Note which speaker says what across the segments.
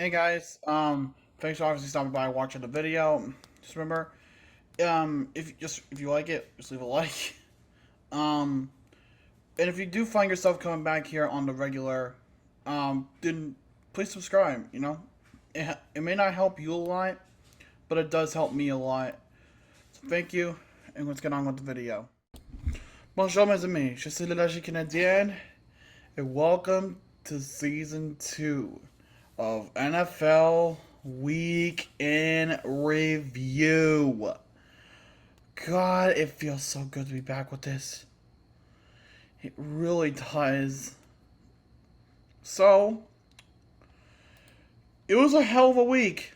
Speaker 1: Hey guys, thanks for obviously stopping by watching the video. Just remember, if you like it, just leave a like. Um, and if you do find yourself coming back here on the regular, then please subscribe. It may not help you a lot, but it does help me a lot. So thank you, and let's get on with the video. Bonjour mes amis, je suis le Logique Canadienne, and welcome to season 2 of NFL Week in Review. God, it feels so good to be back with this. It really does. So, it was a hell of a week.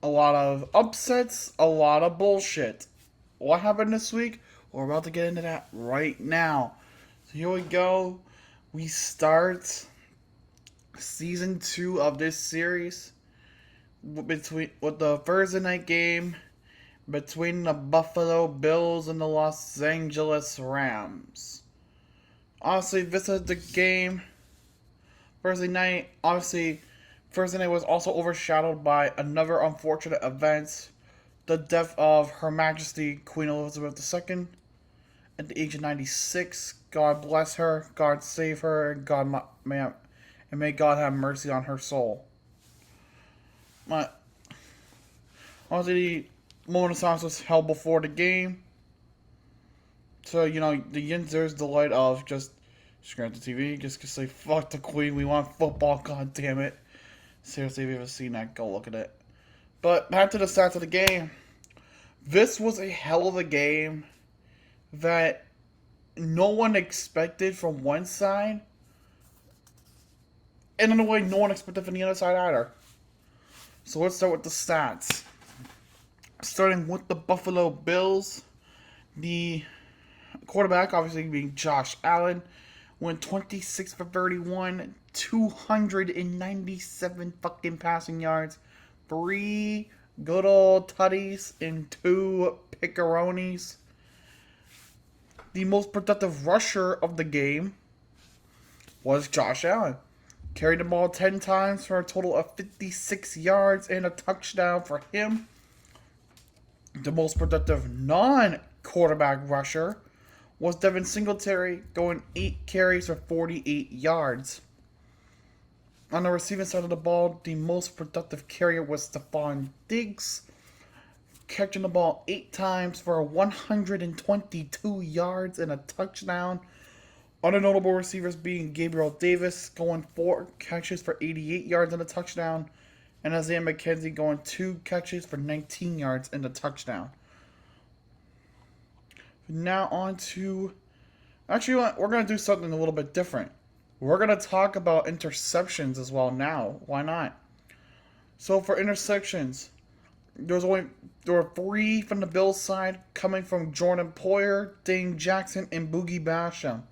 Speaker 1: A lot of upsets, a lot of bullshit. What happened this week? We're about to get into that right now. So here we go. We start season 2 of this series with the Thursday night game between the Buffalo Bills and the Los Angeles Rams. Obviously, this is the game. Thursday night, obviously, Thursday night was also overshadowed by another unfortunate event, the death of Her Majesty Queen Elizabeth II at the age of 96. God bless her, God save her, and may God have mercy on her soul. But obviously, the moment of silence was held before the game. So, the Yinzer's delight of just screen the TV, just say, fuck the Queen, we want football, god damn it. Seriously, if you've ever seen that, go look at it. But back to the stats of the game. This was a hell of a game that no one expected from one side, and in a way, no one expected from the other side either. So let's start with the stats. Starting with the Buffalo Bills, the quarterback, obviously being Josh Allen, went 26 for 31, 297 fucking passing yards, 3 good old tutties, and 2 piccaronis. The most productive rusher of the game was Josh Allen. Carried the ball 10 times for a total of 56 yards and a touchdown for him. The most productive non-quarterback rusher was Devin Singletary, going 8 carries for 48 yards. On the receiving side of the ball, the most productive carrier was Stephon Diggs, catching the ball 8 times for 122 yards and a touchdown. Other notable receivers being Gabriel Davis, going 4 catches for 88 yards and a touchdown, and Isaiah McKenzie going 2 catches for 19 yards and a touchdown. Now on to... Actually, we're going to do something a little bit different. We're going to talk about interceptions as well now. Why not? So for interceptions, there were 3 from the Bills side, coming from Jordan Poyer, Dane Jackson, and Boogie Basham.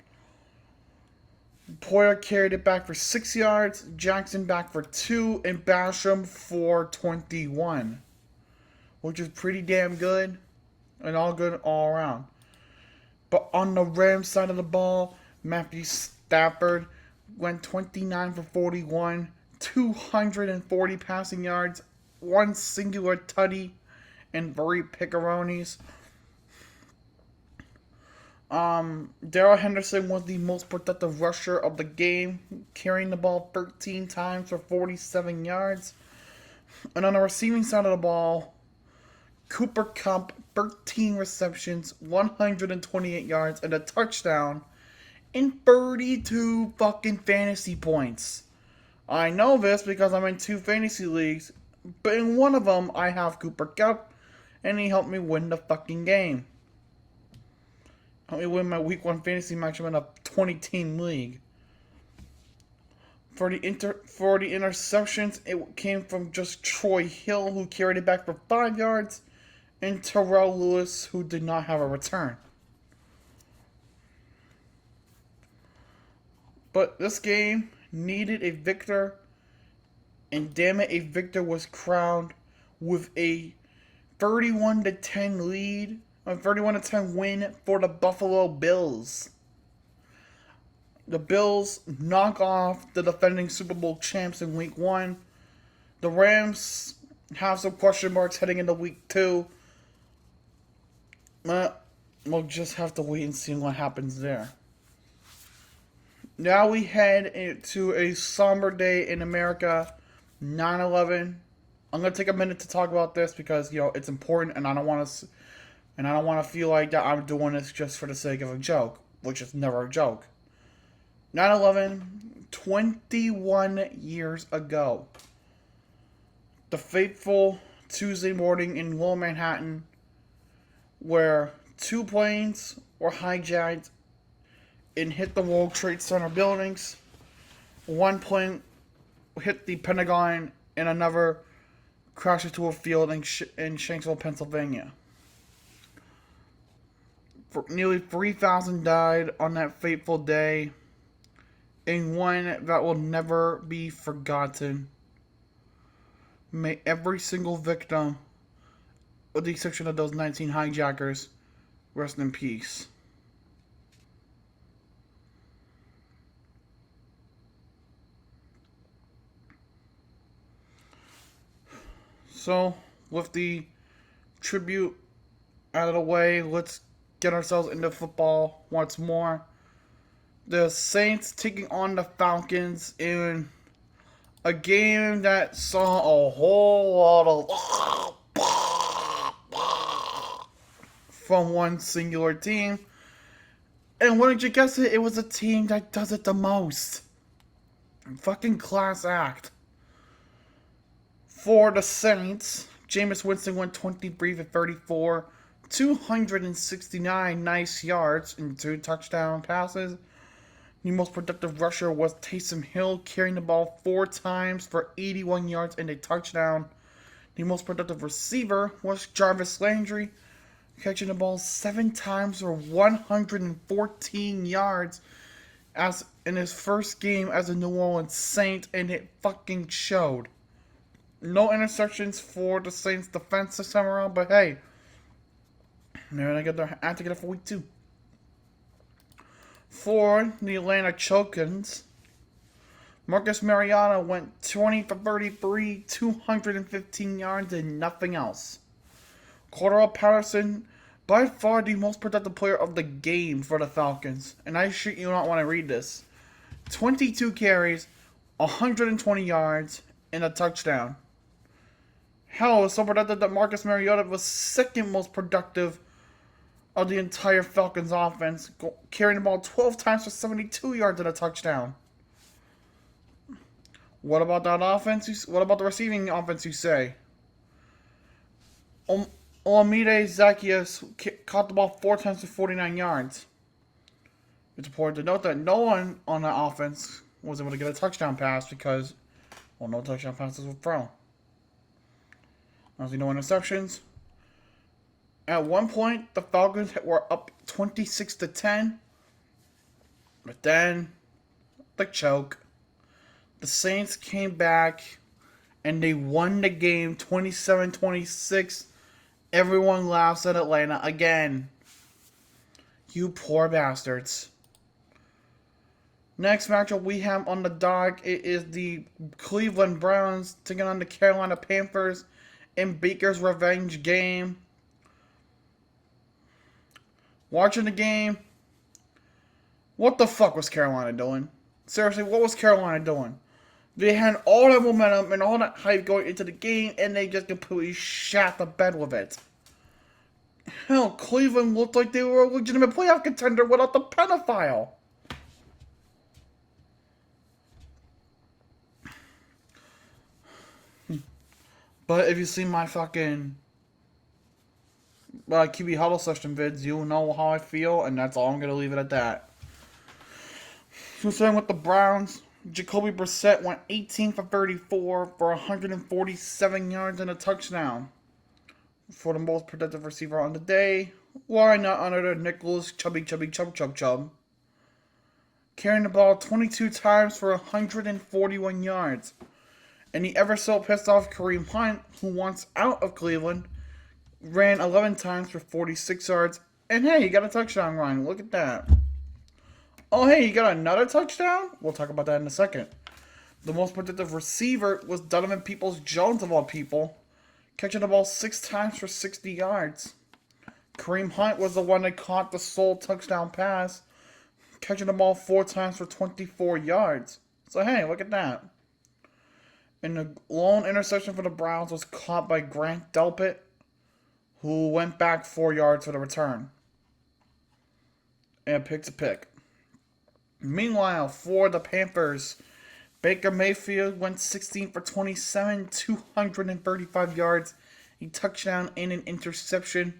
Speaker 1: Poyer carried it back for 6 yards, Jackson back for 2, and Basham for 21. Which is pretty damn good, and all good all around. But on the Rams side of the ball, Matthew Stafford went 29 for 41, 240 passing yards, 1 singular tutty, and 3 piccaronis. Darrell Henderson was the most productive rusher of the game, carrying the ball 13 times for 47 yards. And on the receiving side of the ball, Cooper Kupp, 13 receptions, 128 yards, and a touchdown, and 32 fucking fantasy points. I know this because I'm in 2 fantasy leagues, but in one of them I have Cooper Kupp, and he helped me win the fucking game. Helped me win my week 1 fantasy match. I'm in a 20-team league. For the interceptions, it came from just Troy Hill, who carried it back for 5 yards, and Terrell Lewis, who did not have a return. But this game needed a victor, and damn it, a victor was crowned with a 31-10 lead, a 31-10 win for the Buffalo Bills. The Bills knock off the defending Super Bowl champs in Week 1 The Rams have some question marks heading into week 2. We'll just have to wait and see what happens there. Now we head into a somber day in America, 9/11. I'm gonna take a minute to talk about this because it's important, and I don't want to feel like that I'm doing this just for the sake of a joke, which is never a joke. 9/11, 21 years ago. The fateful Tuesday morning in Lower Manhattan, where 2 planes were hijacked and hit the World Trade Center buildings. 1 plane hit the Pentagon, and another crashed into a field in Shanksville, Pennsylvania. Nearly 3,000 died on that fateful day, and one that will never be forgotten. May every single victim, with the exception of those 19 hijackers, rest in peace. So, with the tribute out of the way, let's get ourselves into football once more. The Saints taking on the Falcons in a game that saw a whole lot of from one singular team. And wouldn't you guess it? It was a team that does it the most. Fucking class act. For the Saints, Jameis Winston went 23 for 34, 269 nice yards and 2 touchdown passes. The most productive rusher was Taysom Hill, carrying the ball 4 times for 81 yards and a touchdown. The most productive receiver was Jarvis Landry, catching the ball 7 times for 114 yards as in his first game as a New Orleans Saint, and it fucking showed. No interceptions for the Saints defense this time around, but hey, they're gonna get their act together for week 2. For the Atlanta Chokins, Marcus Mariota went 20 for 33, 215 yards, and nothing else. Cordell Patterson, by far the most productive player of the game for the Falcons, and I shit you not want to read this. 22 carries, 120 yards, and a touchdown. Hell, it was so productive that Marcus Mariota was second most productive of the entire Falcons offense, carrying the ball 12 times for 72 yards and a touchdown. What about that offense? What about the receiving offense, you say? Olamide Zaccheaus caught the ball 4 times for 49 yards. It's important to note that no one on the offense was able to get a touchdown pass because, well, no touchdown passes were thrown. Obviously, no interceptions. At one point, the Falcons were up 26-10. But then, the choke. The Saints came back, and they won the game 27-26. Everyone laughs at Atlanta again. You poor bastards. Next matchup we have on the dock, it is the Cleveland Browns taking on the Carolina Panthers in Baker's revenge game. Watching the game, what the fuck was Carolina doing? Seriously, what was Carolina doing? They had all that momentum and all that hype going into the game, and they just completely shat the bed with it. Hell, Cleveland looked like they were a legitimate playoff contender without the pedophile. But if you see my fucking QB Huddle session vids, you'll know how I feel, and that's all I'm going to leave it at that. So starting with the Browns, Jacoby Brissett went 18 for 34 for 147 yards and a touchdown. For the most productive receiver on the day, why not honor Nicholas Chubby Chubb. Carrying the ball 22 times for 141 yards. And the ever so pissed off Kareem Hunt, who wants out of Cleveland, ran 11 times for 46 yards. And hey, he got a touchdown run. Look at that. Oh, hey, he got another touchdown? We'll talk about that in a second. The most productive receiver was Donovan Peoples-Jones of all people, catching the ball 6 times for 60 yards. Kareem Hunt was the one that caught the sole touchdown pass, catching the ball 4 times for 24 yards. So hey, look at that. And the lone interception for the Browns was caught by Grant Delpit, who went back 4 yards for the return. And picked a pick. Meanwhile, for the Panthers, Baker Mayfield went 16 for 27, 235 yards, a touchdown and an interception.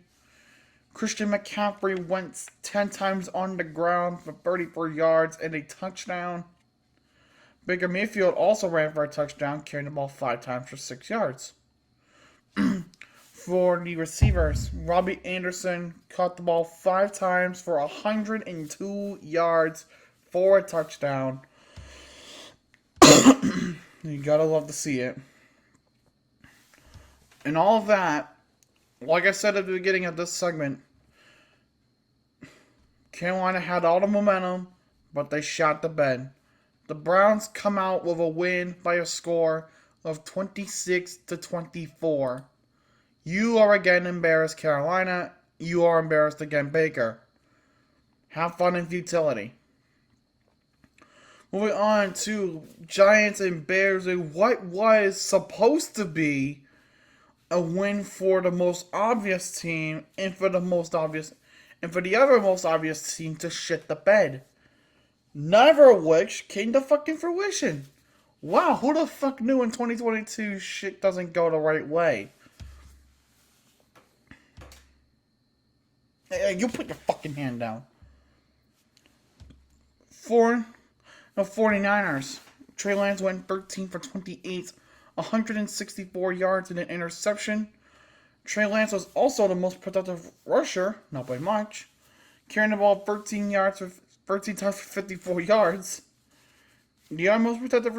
Speaker 1: Christian McCaffrey went 10 times on the ground for 34 yards and a touchdown. Baker Mayfield also ran for a touchdown, carrying the ball 5 times for 6 yards. For the receivers, Robbie Anderson caught the ball 5 times for 102 yards for a touchdown. You gotta love to see it. And all of that, like I said at the beginning of this segment, Carolina had all the momentum, but they shot the bed. The Browns come out with a win by a score of 26-24. You are again embarrassed, Carolina. You are embarrassed again, Baker. Have fun in futility. Moving on to Giants and Bears, what was supposed to be a win for the most obvious team and for the other most obvious team to shit the bed. Neither of which came to fucking fruition. Wow, who the fuck knew in 2022 shit doesn't go the right way? Hey, you put your fucking hand down. 49ers. Trey Lance went 13 for 28, 164 yards and an interception. Trey Lance was also the most productive rusher, not by much, carrying the ball 13 times for 54 yards. The other most productive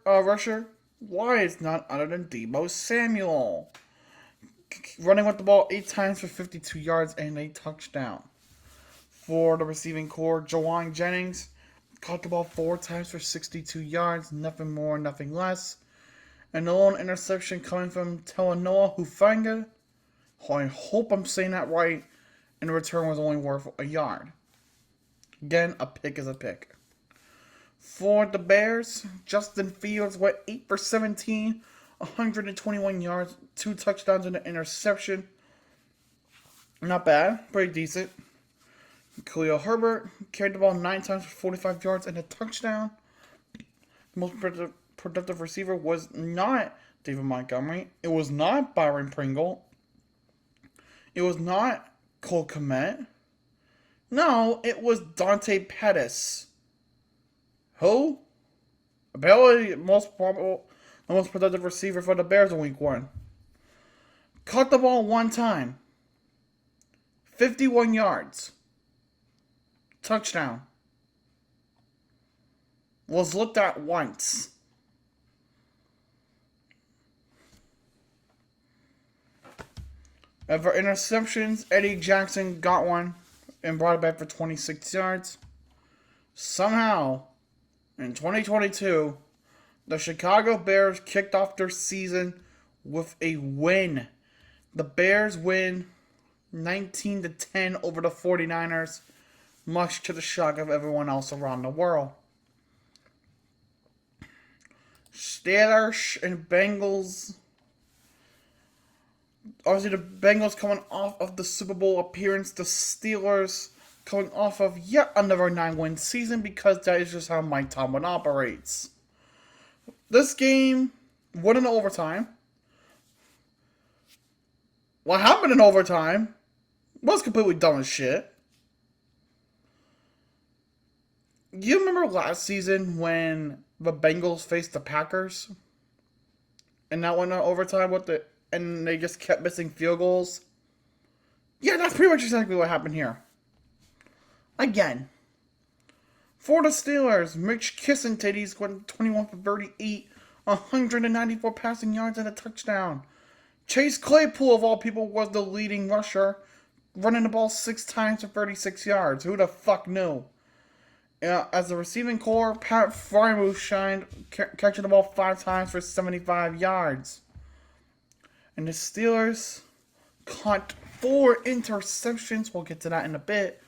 Speaker 1: rusher was none other than Deebo Samuel, running with the ball 8 times for 52 yards and a touchdown. For the receiving core, Jawan Jennings caught the ball 4 times for 62 yards, nothing more, nothing less. And the lone interception coming from Talanoa Hufanga. I hope I'm saying that right. And the return was only worth a yard. Again, a pick is a pick. For the Bears, Justin Fields went 8 for 17, 121 yards, 2 touchdowns and an interception. Not bad, pretty decent. Khalil Herbert carried the ball 9 times for 45 yards and a touchdown. The most productive receiver was not David Montgomery. It was not Byron Pringle. It was not Cole Kmet. No, it was Dante Pettis. Who? Apparently, the most productive receiver for the Bears in Week 1. Caught the ball 1 time. 51 yards. Touchdown. Was looked at once. And for interceptions, Eddie Jackson got one and brought it back for 26 yards. Somehow, in 2022, the Chicago Bears kicked off their season with a win. The Bears win 19-10 over the 49ers, much to the shock of everyone else around the world. Steelers and Bengals. Obviously, the Bengals coming off of the Super Bowl appearance. The Steelers coming off of yet another 9-win season, because that is just how Mike Tomlin operates. This game went in overtime. What happened in overtime was completely dumb as shit. You remember last season when the Bengals faced the Packers? And that went in overtime and they just kept missing field goals? Yeah, that's pretty much exactly what happened here. Again. For the Steelers, Mitch Kissintatties went 21 for 38, 194 passing yards and a touchdown. Chase Claypool, of all people, was the leading rusher, running the ball 6 times for 36 yards. Who the fuck knew? As a receiving core, Pat Frymouth shined, catching the ball 5 times for 75 yards. And the Steelers caught 4 interceptions. We'll get to that in a bit.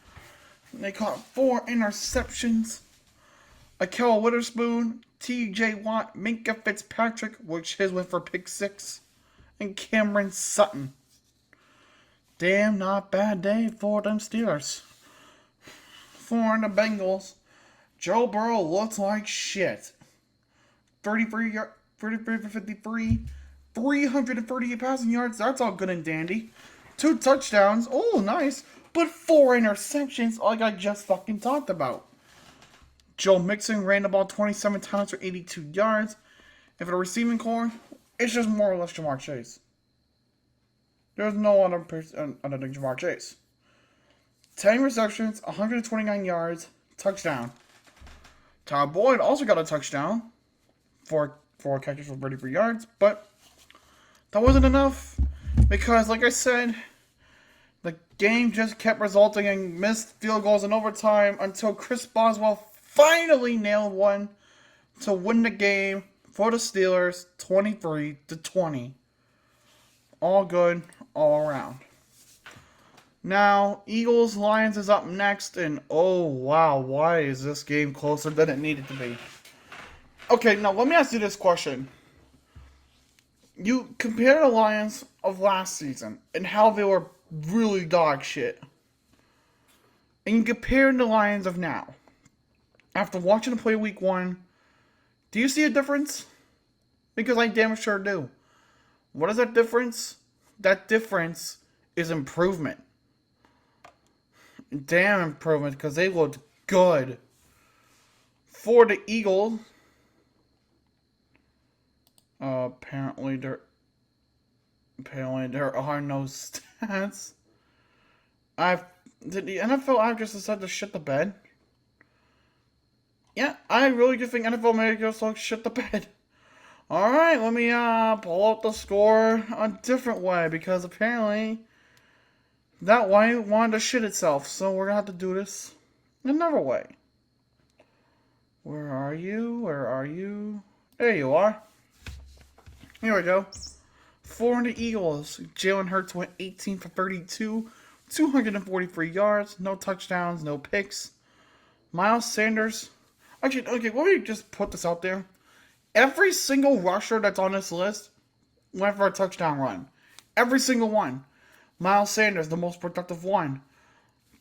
Speaker 1: They caught 4 interceptions. Akel Witherspoon, T.J. Watt, Minka Fitzpatrick, which his went for pick 6, and Cameron Sutton. Damn, not bad day for them Steelers. For the Bengals, Joe Burrow looks like shit. 33 for 53, 338 passing yards. That's all good and dandy. 2 touchdowns. Oh, nice. But 4 interceptions, like I just fucking talked about. Joe Mixon ran the ball 27 times for 82 yards. And for the receiving core, it's just more or less Jamar Chase. There's no other person other than Jamar Chase. 10 receptions, 129 yards, touchdown. Tyler Boyd also got a touchdown. 4 catches for 33 yards, but that wasn't enough because, like I said, the game just kept resulting in missed field goals in overtime until Chris Boswell finally nailed one to win the game for the Steelers 23-20. All good, all around. Now, Eagles-Lions is up next, and oh wow, why is this game closer than it needed to be? Okay, now let me ask you this question. You compare the Lions of last season and how they were really dog shit. And you compare the Lions of now. After watching them play week 1, do you see a difference? Because I damn sure do. What is that difference? That difference is improvement. Damn improvement, because they looked good. For the Eagles, apparently there are no stats. Did the NFL actress decide to shit the bed? Yeah, I really do think NFL may just like shit the bed. Alright, let me pull up the score a different way, because apparently that way wanted to shit itself, so we're gonna have to do this another way. Where are you? Where are you? There you are. Here we go. For the Eagles, Jalen Hurts went 18 for 32, 243 yards, no touchdowns, no picks. Miles Sanders, actually, okay, let me just put this out there. Every single rusher that's on this list went for a touchdown run. Every single one. Miles Sanders, the most productive one.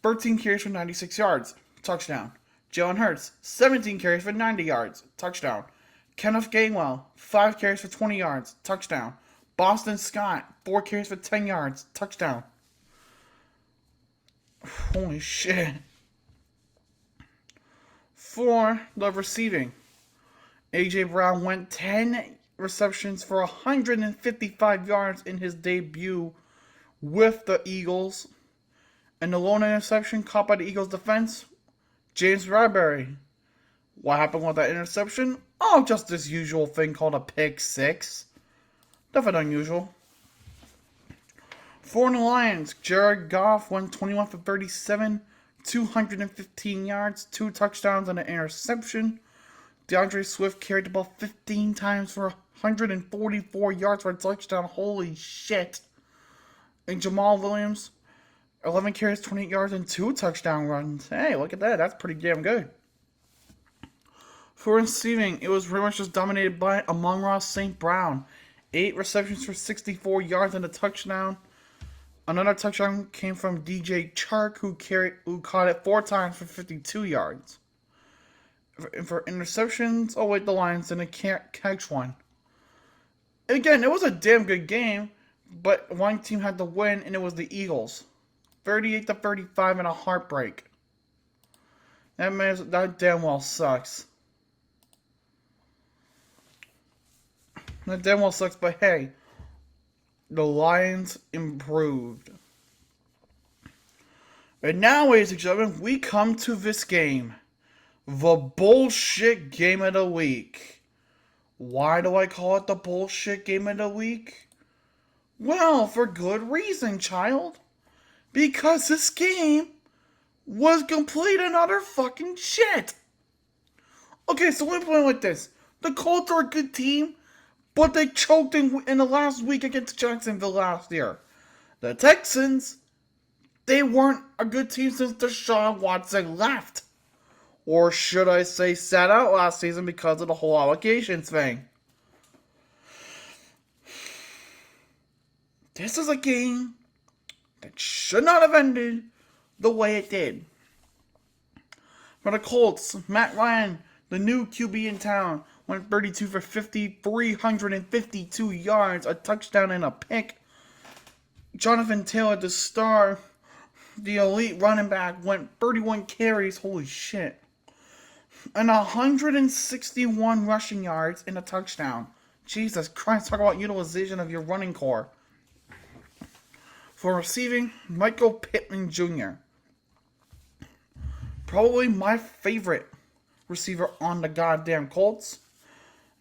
Speaker 1: 13 carries for 96 yards. Touchdown. Jalen Hurts, 17 carries for 90 yards. Touchdown. Kenneth Gainwell, 5 carries for 20 yards. Touchdown. Boston Scott, 4 carries for 10 yards. Touchdown. Holy shit. For the receiving, A.J. Brown went 10 receptions for 155 yards in his debut with the Eagles. And the lone interception caught by the Eagles defense, James Bradbury. What happened with that interception? Oh, just this usual thing called a pick 6. Nothing unusual. For the Lions, Jared Goff went 21 for 37, 215 yards, 2 touchdowns and an interception. DeAndre Swift carried the ball 15 times for 144 yards for a touchdown. Holy shit. And Jamal Williams, 11 carries, 28 yards, and 2 touchdown runs. Hey, look at that. That's pretty damn good. For receiving, it was pretty much just dominated by Amon-Ra St. Brown. 8 receptions for 64 yards and a touchdown. Another touchdown came from DJ Chark, who caught it 4 times for 52 yards. For interceptions, oh wait, the Lions didn't catch one. Again, it was a damn good game, but one team had to win, and it was the Eagles. 38-35 in a heartbreak. That damn well sucks. That damn well sucks, but hey, the Lions improved. And now, ladies and gentlemen, we come to this game. The bullshit game of the week. Why do I call it the bullshit game of the week? Well, for good reason, child. Because this game was complete and utter fucking shit. Okay, so let me put it like this. The Colts are a good team, but they choked in the last week against Jacksonville last year. The Texans, they weren't a good team since Deshaun Watson left. Or should I say sat out last season because of the whole allegations thing. This is a game that should not have ended the way it did. For the Colts, Matt Ryan, the new QB in town, went 32 for 50, 352 yards, a touchdown and a pick. Jonathan Taylor, the star, the elite running back, went 31 carries, holy shit, and 161 rushing yards and a touchdown. Jesus Christ, talk about utilization of your running core. For receiving, Michael Pittman Jr., probably my favorite receiver on the goddamn Colts.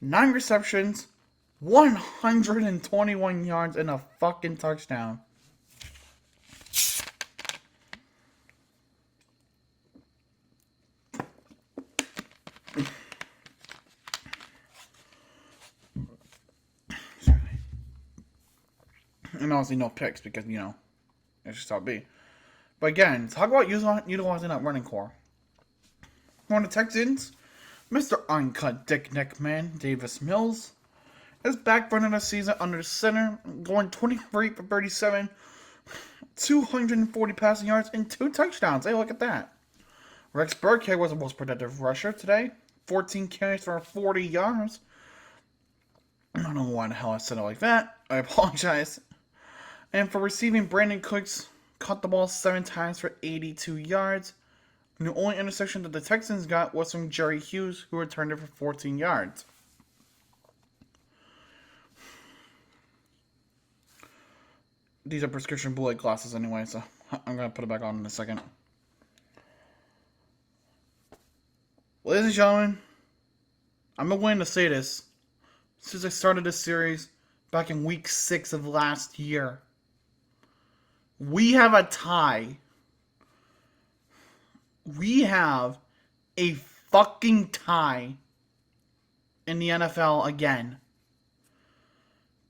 Speaker 1: 9 receptions, 121 yards, and a fucking touchdown. And obviously no picks because, it's just how it be. But again, talk about utilizing that running core. On the Texans, Mr. Uncut Dick Neckman, Davis Mills, is back running the season under center, going 23 for 37, 240 passing yards, and 2 touchdowns. Hey, look at that. Rex Burkhead was the most productive rusher today. 14 carries for 40 yards. I don't know why the hell I said it like that. I apologize. And for receiving, Brandon Cooks caught the ball 7 times for 82 yards. And the only interception that the Texans got was from Jerry Hughes, who returned it for 14 yards. These are prescription blue light glasses anyway, so I'm going to put it back on in a second. Ladies and gentlemen, I've been waiting to say this since I started this series back in week 6 of last year. We have a tie. We have a fucking tie in the NFL again.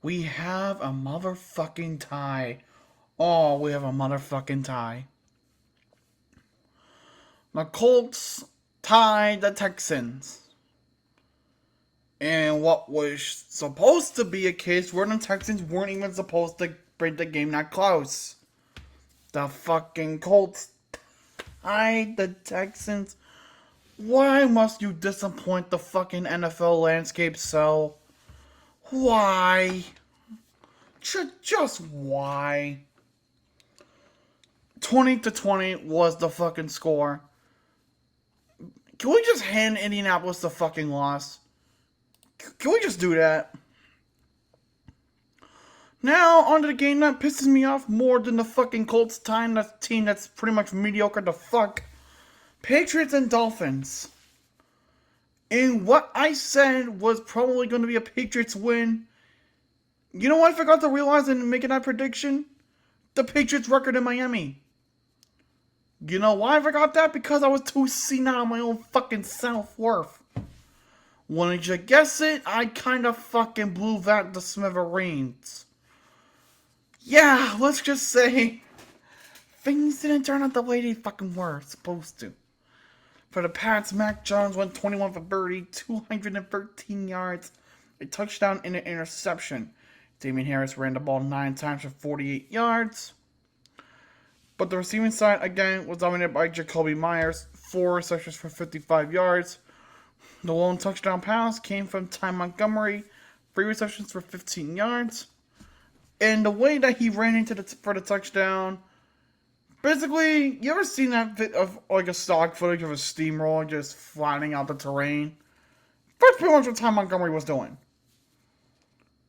Speaker 1: We have a motherfucking tie. Oh, we have a motherfucking tie. The Colts tied the Texans. And what was supposed to be a case where the Texans weren't even supposed to break the game that close. The fucking Colts tied the Texans. Why must you disappoint the fucking NFL landscape so? Why? Just why? 20-20 was the fucking score. Can we just hand Indianapolis the fucking loss? Can we just do that? Now, onto the game that pisses me off more than the fucking Colts tying the team that's pretty much mediocre to fuck. Patriots and Dolphins. And what I said was probably going to be a Patriots win. You know what I forgot to realize in making that prediction? The Patriots record in Miami. You know why I forgot that? Because I was too senile on my own fucking self-worth. Wouldn't you guess it? I kind of fucking blew that to smithereens. Yeah, let's just say things didn't turn out the way they fucking were supposed to. For the Pats, Mac Jones went 21 for 30, 213 yards, a touchdown and an interception. Damian Harris ran the ball 9 times for 48 yards. But the receiving side, again, was dominated by Jacoby Myers, 4 receptions for 55 yards. The lone touchdown pass came from Ty Montgomery, 3 receptions for 15 yards. And the way that he ran into for the touchdown, basically, you ever seen that of like a stock footage of a steamroller just flattening out the terrain? That's pretty much what Ty Montgomery was doing.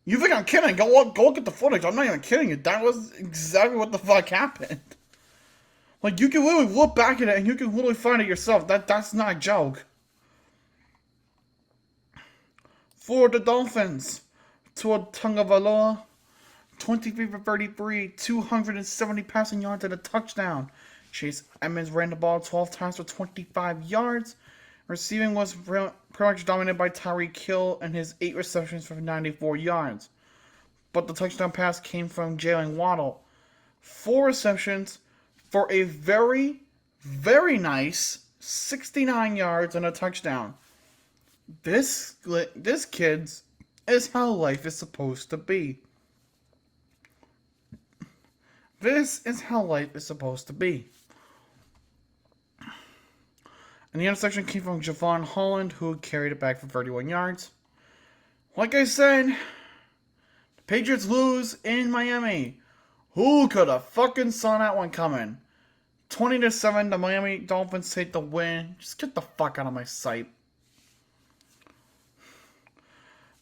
Speaker 1: You think I'm kidding? Go look at the footage. I'm not even kidding you. That was exactly what the fuck happened. Like, you can literally look back at it and you can literally find it yourself. That's not a joke. For the Dolphins, Tua Tagovailoa, 23 for 33, 270 passing yards and a touchdown. Chase Edmonds ran the ball 12 times for 25 yards. Receiving was pretty much dominated by Tyreek Hill and his 8 receptions for 94 yards. But the touchdown pass came from Jalen Waddle. 4 receptions for a very, very nice 69 yards and a touchdown. This kids is how life is supposed to be. This is how life is supposed to be. And the interception came from Javon Holland, who carried it back for 31 yards. Like I said, the Patriots lose in Miami. Who could have fucking saw that one coming? 20-7, the Miami Dolphins take the win. Just get the fuck out of my sight.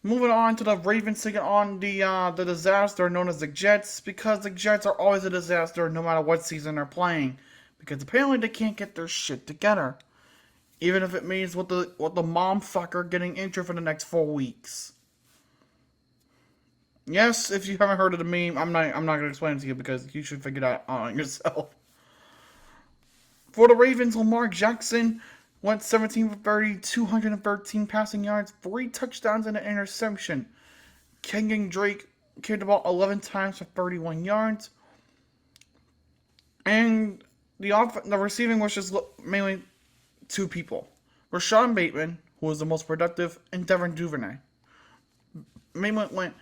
Speaker 1: Moving on to the Ravens taking on the disaster known as the Jets, because the Jets are always a disaster no matter what season they're playing. Because apparently they can't get their shit together. Even if it means with the mom fucker getting injured for the next 4 weeks. Yes, if you haven't heard of the meme, I'm not gonna explain it to you because you should figure that out on yourself. For the Ravens, Lamar Jackson went 17 for 30, 213 passing yards, 3 touchdowns and an interception. Kenyon Drake carried the ball 11 times for 31 yards. And the receiving was just mainly 2 people. Rashawn Bateman, who was the most productive, and Devin Duvernay. Bateman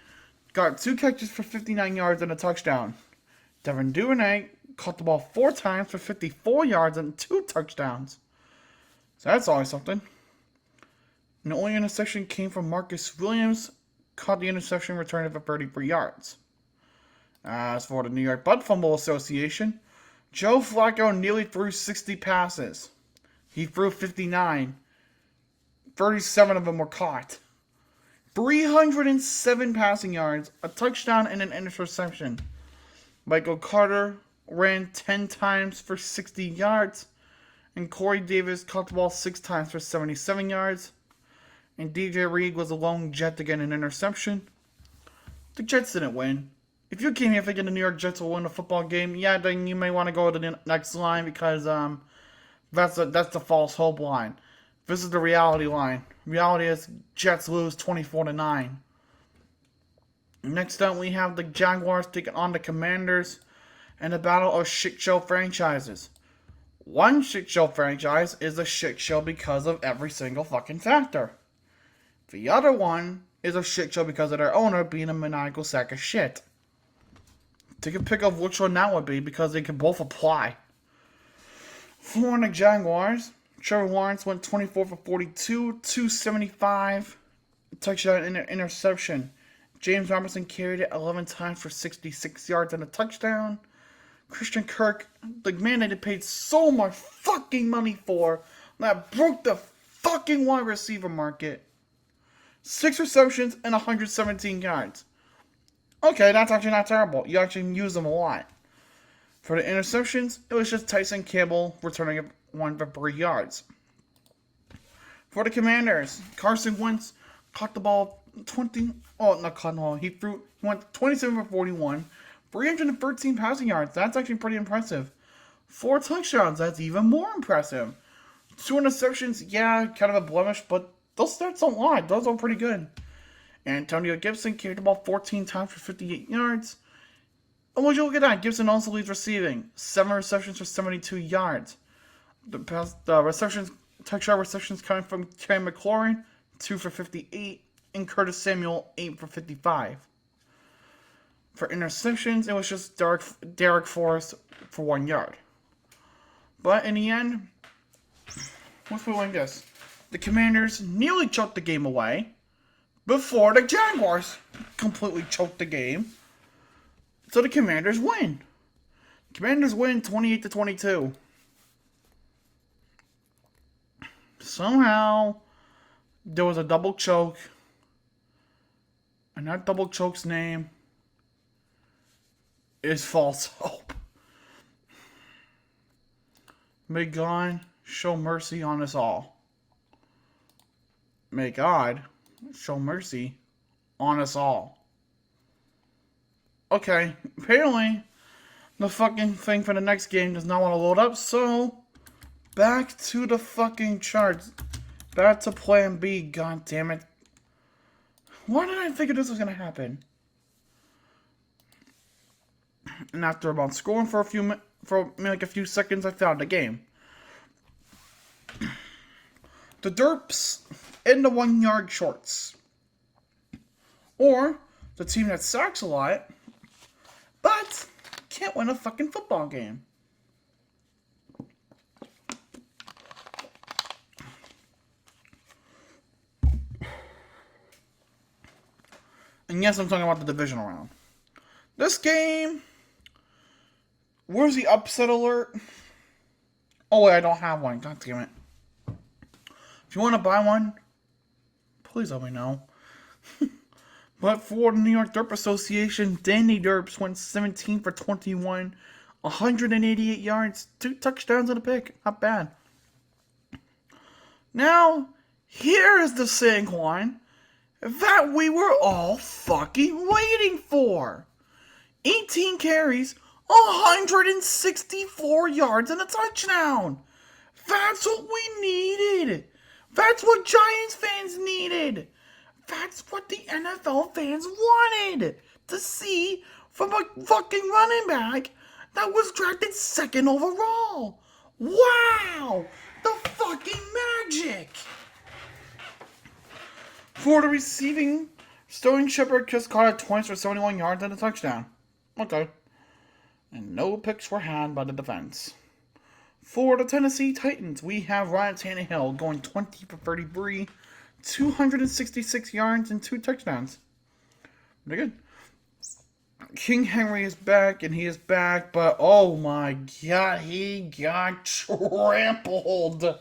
Speaker 1: got 2 catches for 59 yards and a touchdown. Devin Duvernay caught the ball 4 times for 54 yards and 2 touchdowns. So that's always something. And the only interception came from Marcus Williams, caught the interception, returned it for 33 yards. As for the New York Butt Fumble Association, Joe Flacco nearly threw 60 passes. He threw 59. 37 of them were caught. 307 passing yards, a touchdown, and an interception. Michael Carter ran 10 times for 60 yards. And Corey Davis caught the ball 6 times for 77 yards. And DJ Reed was a lone Jet to get an interception. The Jets didn't win. If you came here thinking the New York Jets will win a football game, yeah, then you may want to go to the next line because that's the false hope line. This is the reality line. Reality is Jets lose 24-9. Next up, we have the Jaguars taking on the Commanders in a battle of shit show franchises. One shit show franchise is a shit show because of every single fucking factor. The other one is a shit show because of their owner being a maniacal sack of shit. Take a pick of which one that would be because they can both apply. For the Jaguars, Trevor Lawrence went 24 for 42, 275, touchdown and an interception. James Robinson carried it 11 times for 66 yards and a touchdown. Christian Kirk, the man that they paid so much fucking money for, that broke the fucking wide receiver market. 6 receptions and 117 yards. Okay, that's actually not terrible. You actually use them a lot. For the interceptions, it was just Tyson Campbell returning 1 for 3 yards. For the Commanders, Carson Wentz caught the ball he went 27 for 41, 313 passing yards. That's actually pretty impressive. 4 touchdowns, that's even more impressive. 2 interceptions, yeah, kind of a blemish, but those stats don't lie. Those are pretty good. Antonio Gibson carried the ball 14 times for 58 yards. And would you look at that? Gibson also leads receiving. 7 receptions for 72 yards. The touchdown receptions coming from Terry McLaurin, 2 for 58. And Curtis Samuel, 8 for 55. For interceptions, it was just Derek Forrest for 1 yard. But in the end, let's put it like this. The Commanders nearly choked the game away before the Jaguars completely choked the game. So the Commanders win. The Commanders win 28-22. Somehow, there was a double choke. And that double choke's name is false hope. May God show mercy on us all. May God show mercy on us all. Okay, apparently the fucking thing for the next game does not want to load up, so back to the fucking charts. Back to plan B, god damn it. Why did I think this was gonna happen? And after about scoring for a few seconds, I found the game. The Derps in the 1 yard shorts. Or the team that sacks a lot, but can't win a fucking football game. And yes, I'm talking about the divisional round. This game, where's the upset alert? Oh wait, I don't have one. God damn it. If you want to buy one, please let me know. But for the New York Derp Association, Danny Derps went 17 for 21, 188 yards, 2 touchdowns and a pick. Not bad. Now, here is the Sanquon that we were all fucking waiting for. 18 carries, 164 yards and a touchdown. That's what we needed. That's what Giants fans needed. That's what the NFL fans wanted to see from a fucking running back that was drafted 2nd overall. Wow! The fucking magic! For the receiving, Sterling Shepard just caught a 20 for 71 yards and a touchdown. Okay. And no picks were had by the defense. For the Tennessee Titans, we have Ryan Tannehill going 20 for 33, 266 yards and 2 touchdowns. Pretty good. King Henry is back, and he is back, but oh my god, he got trampled.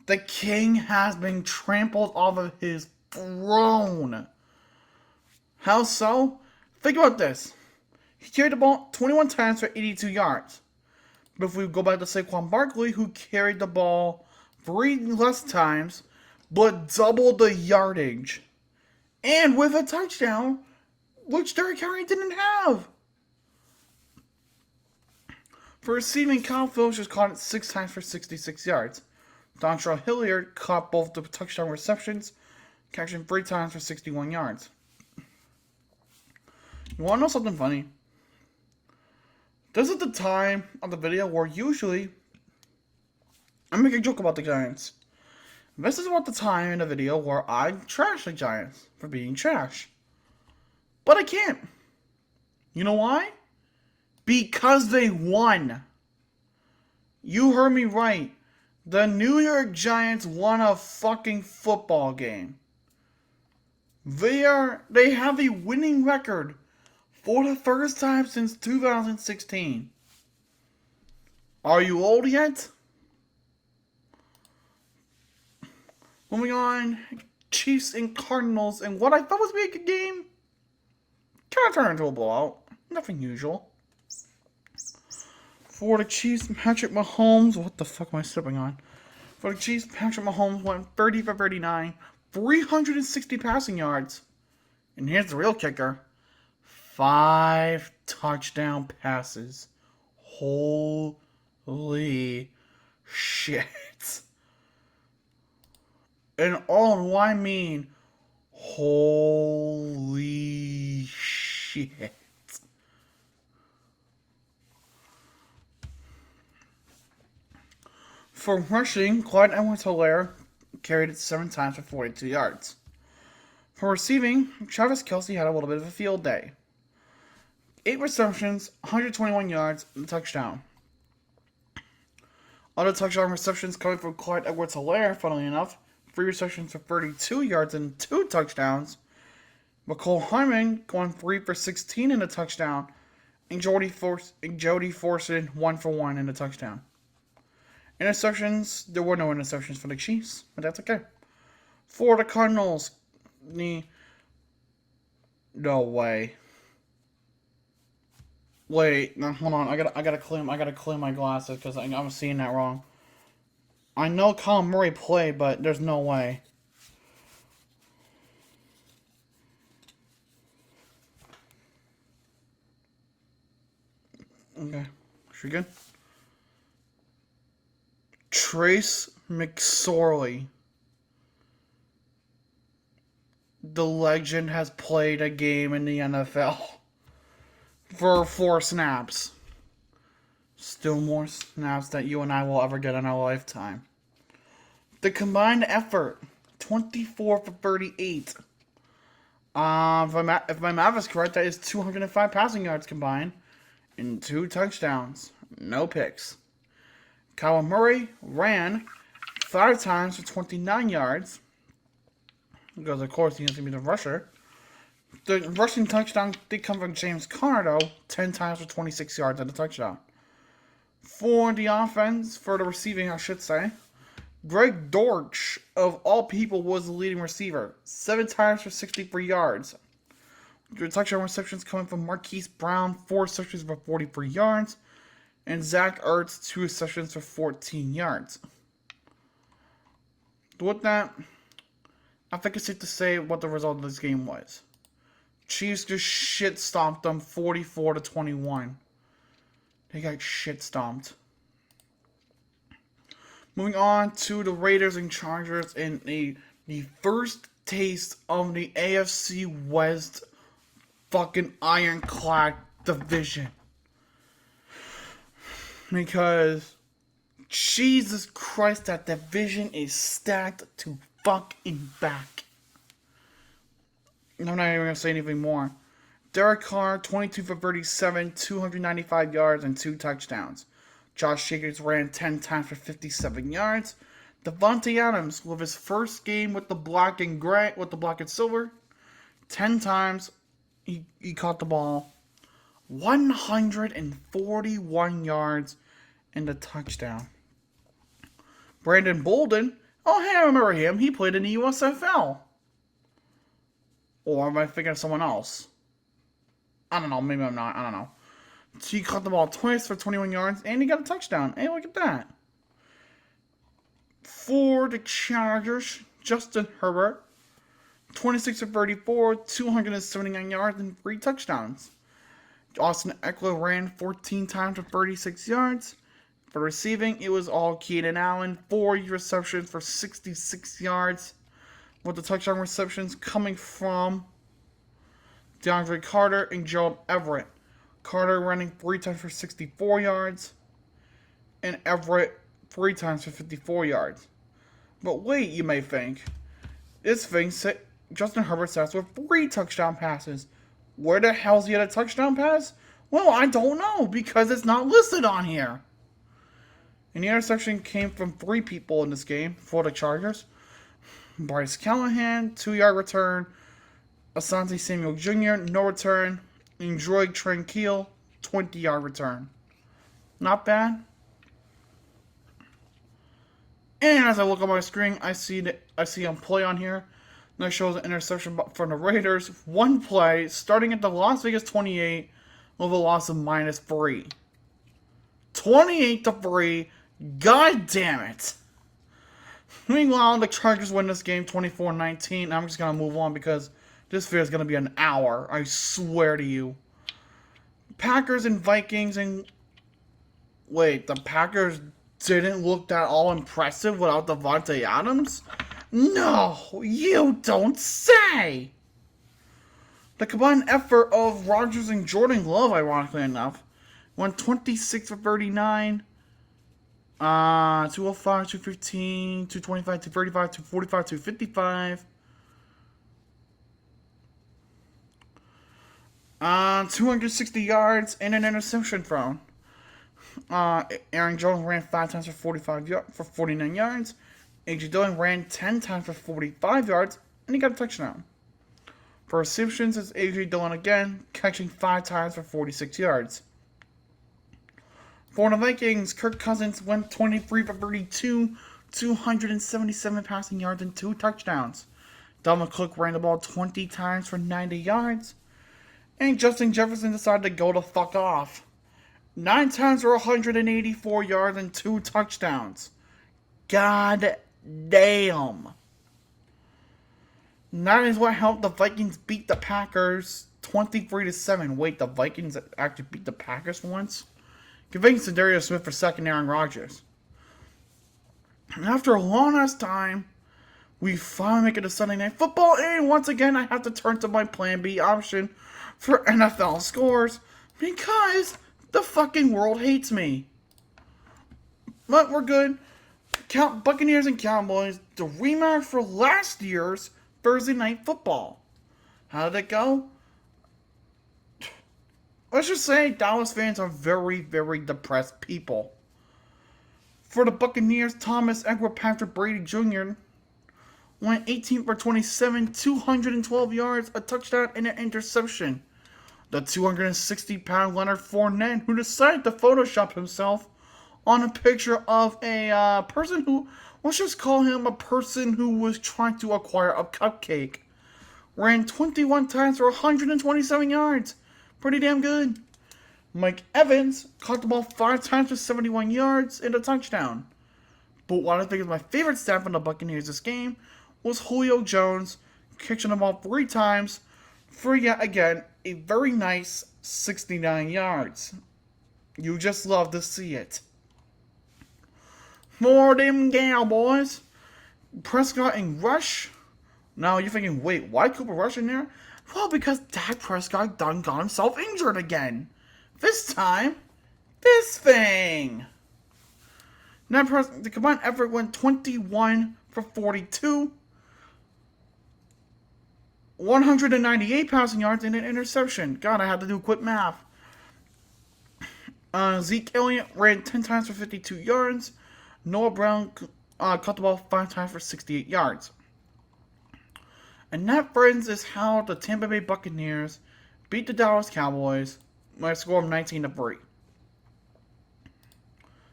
Speaker 1: The King has been trampled off of his throne. How so? Think about this. He carried the ball 21 times for 82 yards. But if we go back to Saquon Barkley, who carried the ball 3 less times, but doubled the yardage. And with a touchdown, which Derrick Henry didn't have. For receiving, Kyle Phillips just caught it 6 times for 66 yards. Dontrell Hilliard caught both the touchdown receptions, catching 3 times for 61 yards. You want to know something funny? This is the time of the video where usually I make a joke about the Giants. This is about the time in the video where I trash the Giants for being trash. But I can't. You know why? Because they won. You heard me right. The New York Giants won a fucking football game. They have a winning record for the first time since 2016. Are you old yet? Moving on, Chiefs and Cardinals, and what I thought was going to be a good game kind of turned into a blowout. Nothing usual. For the Chiefs, Patrick Mahomes, what the fuck am I stepping on? For the Chiefs, Patrick Mahomes went 30 for 39, 360 passing yards. And here's the real kicker. 5 touchdown passes. Holy shit. And all I mean, holy shit. For rushing, Clyde Edwards-Helaire carried it 7 times for 42 yards. For receiving, Travis Kelce had a little bit of a field day. 8 receptions, 121 yards, and a touchdown. Other touchdown receptions coming from Clyde Edwards-Helaire, funnily enough. 3 receptions for 32 yards and 2 touchdowns. McCole Harmon going 3 for 16 in a touchdown. And Jody Forson 1 for 1 in a touchdown. Interceptions, there were no interceptions for the Chiefs, but that's okay. For the Cardinals, no way. Wait, no, hold on. I gotta clear my glasses because I'm seeing that wrong. I know Colin Murray played, but there's no way. Okay, should we good? Trace McSorley the legend has played a game in the NFL for 4 snaps. Still more snaps that you and I will ever get in our lifetime. The combined effort, 24 for 38. If my math is correct, that is 205 passing yards combined and 2 touchdowns. No picks. Kyler Murray ran 5 times for 29 yards. Because, of course, he has to be the rusher. The rushing touchdown did come from James Conner, though. 10 times for 26 yards and a touchdown. For the offense, for the receiving, I should say, Greg Dortch, of all people, was the leading receiver. 7 times for 63 yards. The touchdown receptions coming from Marquise Brown, 4 receptions for 43 yards. And Zach Ertz, 2 receptions for 14 yards. With that, I think it's safe to say what the result of this game was. Chiefs just shit stomped them 44-21. They got shit stomped. Moving on to the Raiders and Chargers in the first taste of the AFC West fucking ironclad division. Because Jesus Christ, that division is stacked to fucking back. I'm not even going to say anything more. Derek Carr, 22 for 37, 295 yards, and 2 touchdowns. Josh Jacobs ran 10 times for 57 yards. Devontae Adams, with his first game with the black and silver, 10 times he caught the ball. 141 yards and a touchdown. Brandon Bolden, oh hey, I remember him. He played in the USFL. Or am I thinking of someone else? I don't know. Maybe I'm not. I don't know. So he caught the ball twice for 21 yards, and he got a touchdown. Hey, look at that. For the Chargers, Justin Herbert, 26 for 34, 279 yards, and 3 touchdowns. Austin Eckler ran 14 times for 36 yards. For receiving, it was all Keenan Allen, 4 receptions for 66 yards. With the touchdown receptions coming from DeAndre Carter and Gerald Everett. Carter running 3 times for 64 yards, and Everett 3 times for 54 yards. But wait, you may think. This thing said Justin Herbert starts with 3 touchdown passes. Where the hell's he had a touchdown pass? Well, I don't know, because it's not listed on here. And the interception came from 3 people in this game for the Chargers. Bryce Callahan, 2-yard return. Asante Samuel Jr., no return. And Droid Tranquil, 20-yard return. Not bad. And as I look on my screen, I see him play on here. And that shows an interception from the Raiders. 1 play, starting at the Las Vegas 28, with a loss of -3. 28-3. God damn it. Meanwhile, the Chargers win this game 24-19. I'm just going to move on because this video is going to be an hour. I swear to you. Packers and Vikings and... Wait, the Packers didn't look that all impressive without Devontae Adams? No, you don't say! The combined effort of Rodgers and Jordan Love, ironically enough, went 26 for 39, 205, 215, 225, 235, 245, 255. 260 yards and an interception thrown. Aaron Jones ran 5 times for 49 yards. A.J. Dillon ran 10 times for 45 yards, and he got a touchdown. For receptions, it's A.J. Dillon again, catching 5 times for 46 yards. For the Vikings, Kirk Cousins went 23 for 32, 277 passing yards, and 2 touchdowns. Dalvin Cook ran the ball 20 times for 90 yards. And Justin Jefferson decided to go the fuck off. 9 times for 184 yards and 2 touchdowns. God damn. And that is what helped the Vikings beat the Packers 23-7. Wait, the Vikings actually beat the Packers once? Convincing Darius Smith for second Aaron Rodgers. And after a long ass time, We finally make it to Sunday Night Football, and once again, I have to turn to my Plan B option for NFL scores because the fucking world hates me. But we're good. Buccaneers and Cowboys, the rematch for last year's Thursday Night Football. How did it go? Let's just say Dallas fans are very, very depressed people. For the Buccaneers, Thomas Edward Patrick Brady Jr. went 18 for 27, 212 yards, a touchdown, and an interception. The 260-pound Leonard Fournette, who decided to Photoshop himself on a picture of a person who, let's just call him a person who was trying to acquire a cupcake, ran 21 times for 127 yards. Pretty damn good. Mike Evans caught the ball 5 times for 71 yards and a touchdown. But what I think is my favorite stat from the Buccaneers this game was Julio Jones catching the ball 3 times for yet again a very nice 69 yards. You just love to see it. For them Cowboys, Prescott and Rush. Now you're thinking, wait, why Cooper Rush in there? Well, because Dak Prescott done got himself injured again. This time, this thing. Now, the combined effort went 21 for 42, 198 passing yards, and an interception. God, I had to do quick math. Zeke Elliott ran 10 times for 52 yards. Noah Brown caught the ball 5 times for 68 yards. And that, friends, is how the Tampa Bay Buccaneers beat the Dallas Cowboys by a score of 19-3.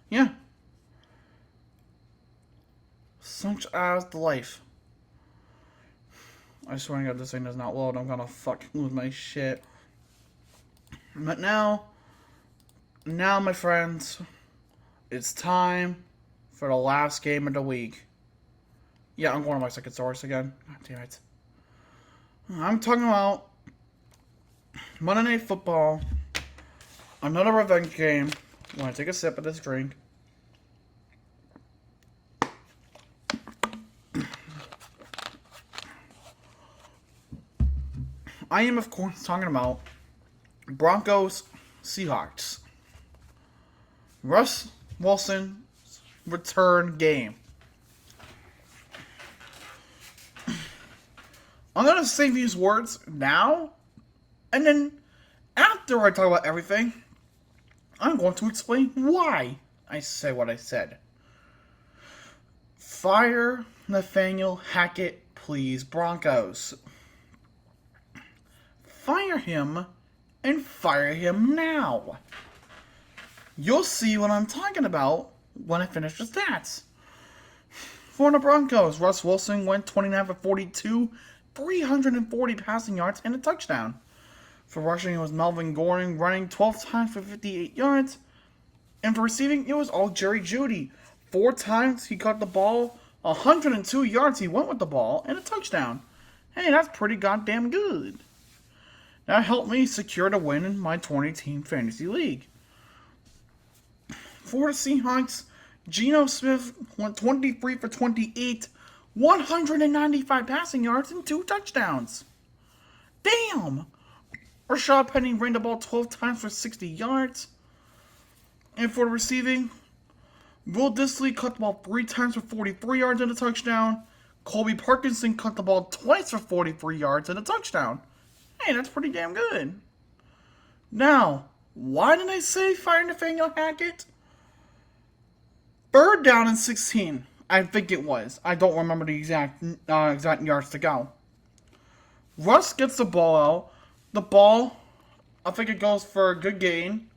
Speaker 1: Yeah. Such as the life. I swear to God, this thing does not load. I'm gonna fucking lose my shit. But now, my friends, it's time for the last game of the week. Yeah, I'm going to my second source again. God damn it. I'm talking about Monday Night Football. Another revenge game. When I take a sip of this drink. I am, of course, talking about Broncos Seahawks. Russ Wilson's return game. I'm going to say these words now, and then after I talk about everything, I'm going to explain why I said what I said. Fire Nathaniel Hackett, please, Broncos. Fire him, and fire him now. You'll see what I'm talking about when I finish the stats. For the Broncos, Russ Wilson went 29 for 42, 340 passing yards, and a touchdown. For rushing, it was Melvin Gordon running 12 times for 58 yards. And for receiving, it was all Jerry Jeudy. 4 times he caught the ball, 102 yards he went with the ball, and a touchdown. Hey, that's pretty goddamn good. That helped me secure the win in my 20-team fantasy league. For the Seahawks, Geno Smith went 23 for 28, 195 passing yards, and 2 touchdowns. Damn! Rashad Penny ran the ball 12 times for 60 yards. And for the receiving, Will Dissly caught the ball 3 times for 43 yards and a touchdown. Colby Parkinson caught the ball twice for 43 yards and a touchdown. Hey, that's pretty damn good. Now, why did I say fire Nathaniel Hackett? 3rd down and 16. I think it was. I don't remember the exact yards to go. Russ gets the ball out. The ball, I think it goes for a good gain.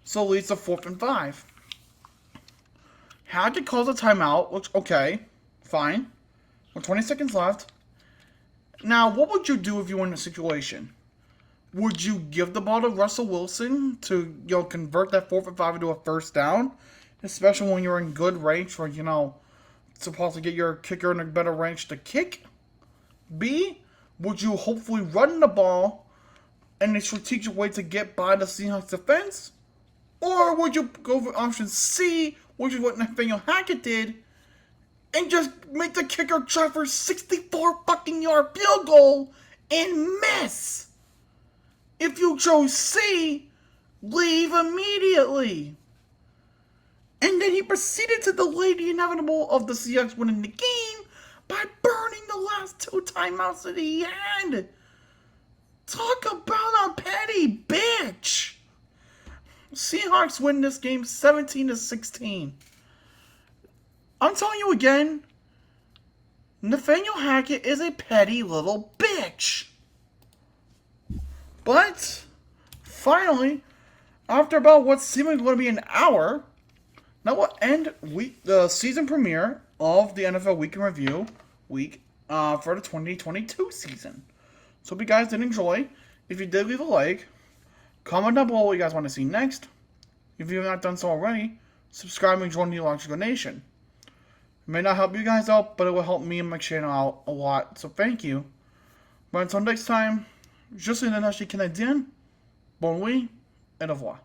Speaker 1: So it leads to 4th and 5. Hackett calls a timeout, which, okay, fine. With 20 seconds left. Now, what would you do if you were in a situation? Would you give the ball to Russell Wilson to, convert that 4th and 5 into a 1st down? Especially when you're in good range for, supposed to get your kicker in a better range to kick? B, would you hopefully run the ball in a strategic way to get by the Seahawks defense? Or would you go for option C, which is what Nathaniel Hackett did, and just make the kicker try for 64 fucking yard field goal and miss. If you chose C, leave immediately. And then he proceeded to delay the inevitable of the Seahawks winning the game by burning the last 2 timeouts that he had. Talk about a petty bitch. Seahawks win this game 17-16. I'm telling you again, Nathaniel Hackett is a petty little bitch. But, finally, after about what's seemingly going to be an hour, that will end the season premiere of the NFL Week in Review week for the 2022 season. So, if you guys did enjoy, if you did, leave a like. Comment down below what you guys want to see next. If you have not done so already, subscribe and join the Electrical Nation. It may not help you guys out, but it will help me and my channel out a lot, so thank you. But until next time, je suis un Canadien. Bon nuit, et au revoir.